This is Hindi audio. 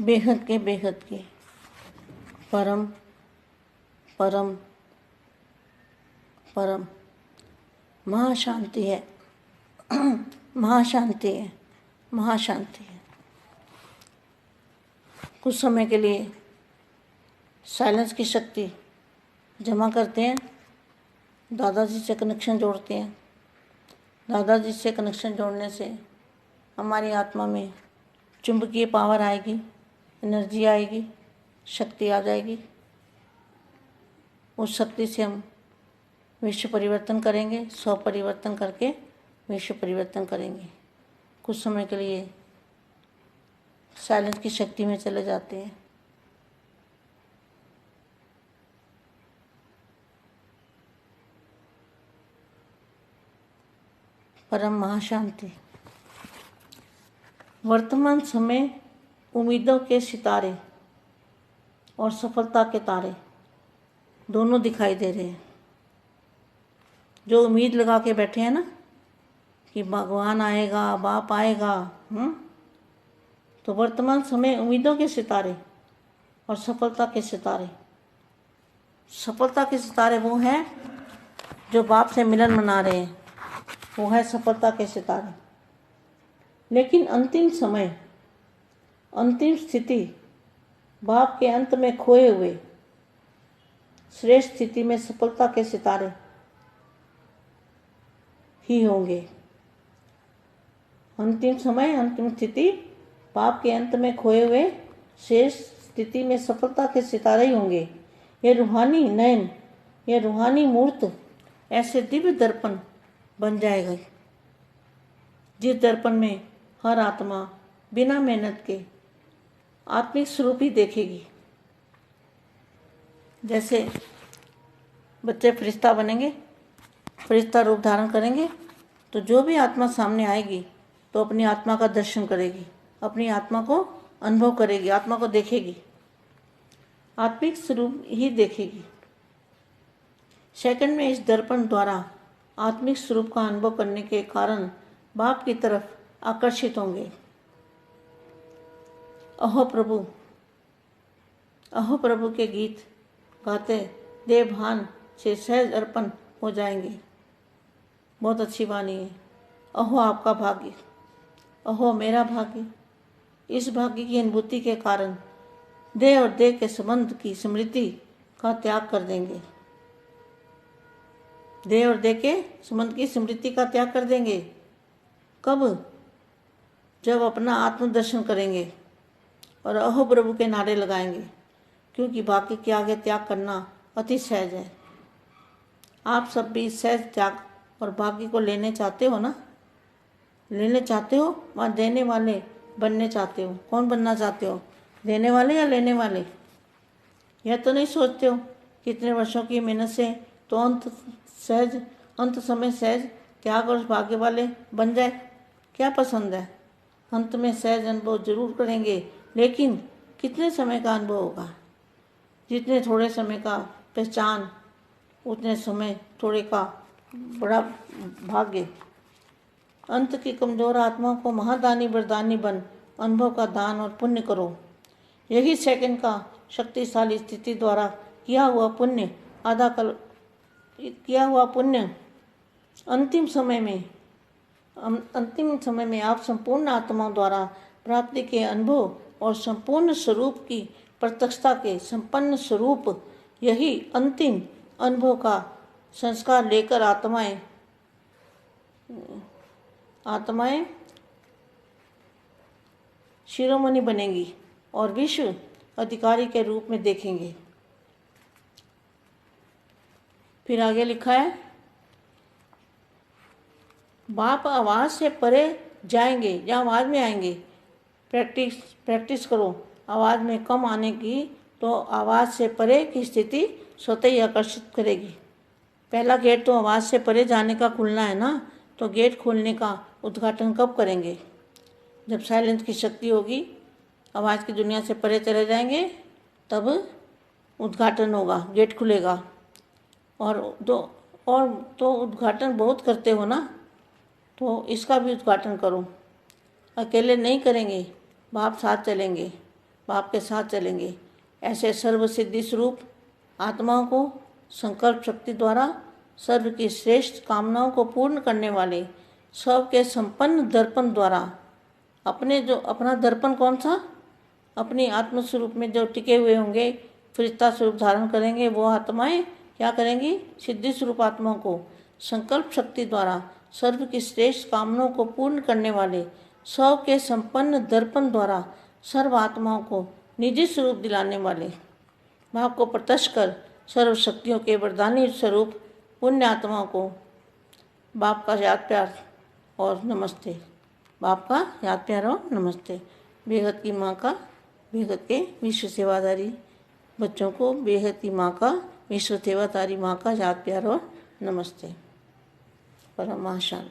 बेहद के परम परम परम महाशांति है। महाशांति है, महाशांति है। कुछ समय के लिए साइलेंस की शक्ति जमा करते हैं, दादाजी से कनेक्शन जोड़ते हैं। दादाजी से कनेक्शन जोड़ने से हमारी आत्मा में चुंबकीय पावर आएगी, एनर्जी आएगी, शक्ति आ जाएगी। उस शक्ति से हम विश्व परिवर्तन करेंगे, स्व परिवर्तन करके विश्व परिवर्तन करेंगे। कुछ समय के लिए साइलेंस की शक्ति में चले जाते हैं। परम महाशांति। वर्तमान समय उम्मीदों के सितारे और सफलता के तारे दोनों दिखाई दे रहे हैं। जो उम्मीद लगा के बैठे हैं ना कि भगवान आएगा, बाप आएगा, तो वर्तमान समय उम्मीदों के सितारे और सफलता के सितारे। सफलता के सितारे वो हैं जो बाप से मिलन मना रहे हैं, वो है सफलता के सितारे। लेकिन अंतिम समय, अंतिम स्थिति बाप के अंत में खोए हुए श्रेष्ठ स्थिति में सफलता के सितारे ही होंगे। अंतिम समय, अंतिम स्थिति बाप के अंत में खोए हुए श्रेष्ठ स्थिति में सफलता के सितारे ही होंगे। ये रूहानी नयन, ये रूहानी मूर्त ऐसे दिव्य दर्पण बन जाएगा जिस दर्पण में हर आत्मा बिना मेहनत के आत्मिक स्वरूप ही देखेगी। जैसे बच्चे फरिश्ता बनेंगे, फरिश्ता रूप धारण करेंगे, तो जो भी आत्मा सामने आएगी तो अपनी आत्मा का दर्शन करेगी, अपनी आत्मा को अनुभव करेगी, आत्मा को देखेगी, आत्मिक स्वरूप ही देखेगी। सेकंड में इस दर्पण द्वारा आत्मिक स्वरूप का अनुभव करने के कारण बाप की तरफ आकर्षित होंगे। अहो प्रभु के गीत गाते देव भान से सहज अर्पण हो जाएंगे। बहुत अच्छी वाणी है। अहो आपका भाग्य, अहो मेरा भाग्य। इस भाग्य की अनुभूति के कारण देह और देह के संबंध की स्मृति का त्याग कर देंगे। देह और देह के संबंध की स्मृति का त्याग कर देंगे। कब? जब अपना आत्मदर्शन करेंगे और अहो प्रभु के नारे लगाएंगे, क्योंकि बाकी के आगे त्याग करना अति सहज है। आप सब भी सहज त्याग और भाग्य को लेने चाहते हो ना? लेने चाहते हो, वहाँ देने वाले बनने चाहते हो। कौन बनना चाहते हो, देने वाले या लेने वाले? यह तो नहीं सोचते हो कितने वर्षों की मेहनत से तो अंत समय सहज त्याग और भाग्य वाले बन जाए? क्या पसंद है? अंत में सहज अनुभव जरूर करेंगे, लेकिन कितने समय का अनुभव होगा? जितने थोड़े समय का पहचान, उतने समय थोड़े का बड़ा भाग्य। अंत की कमजोर आत्मा को महादानी वरदानी बन अनुभव का दान और पुण्य करो। यही सेकंड का शक्तिशाली स्थिति द्वारा किया हुआ पुण्य अंतिम समय में आप संपूर्ण आत्माओं द्वारा प्राप्ति के अनुभव और संपूर्ण स्वरूप की प्रत्यक्षता के संपन्न स्वरूप, यही अंतिम अनुभव का संस्कार लेकर आत्माएं शिरोमणि बनेंगी और विश्व अधिकारी के रूप में देखेंगे। फिर आगे लिखा है, बाप आवाज़ से परे जाएंगे या आवाज़ में आएंगे। प्रैक्टिस करो आवाज़ में कम आने की, तो आवाज़ से परे की स्थिति स्वतः ही आकर्षित करेगी। पहला गेट तो आवाज़ से परे जाने का खुलना है ना, तो गेट खोलने का उद्घाटन कब करेंगे? जब साइलेंस की शक्ति होगी, आवाज़ की दुनिया से परे चले जाएंगे, तब उद्घाटन होगा, गेट खुलेगा। और तो उद्घाटन बहुत करते हो ना, तो इसका भी उद्घाटन करो। अकेले नहीं करेंगे, बाप साथ चलेंगे। बाप के साथ चलेंगे। ऐसे सर्वसिद्धि स्वरूप आत्माओं को संकल्प शक्ति द्वारा सर्व की श्रेष्ठ कामनाओं को पूर्ण करने वाले सब के संपन्न दर्पण द्वारा अपना दर्पण कौन सा, अपनी आत्मस्वरूप में जो टिके हुए होंगे, फरिश्ता स्वरूप धारण करेंगे, वो आत्माएं क्या करेंगी, सिद्धि स्वरूप आत्माओं को संकल्प शक्ति द्वारा सर्व की श्रेष्ठ कामनाओं को पूर्ण करने वाले सब के संपन्न दर्पण द्वारा सर्व आत्माओं को निजी स्वरूप दिलाने वाले भाव को प्रत्यक्ष कर सर्व शक्तियों के वरदानी स्वरूप पुण्य आत्माओं को बाप का याद प्यार और नमस्ते। बाप का याद प्यार और नमस्ते। बेहद की माँ का, बेहद के विश्व सेवादारी बच्चों को बेहद की माँ का, विश्व सेवादारी माँ का याद प्यार और नमस्ते। परम शांति।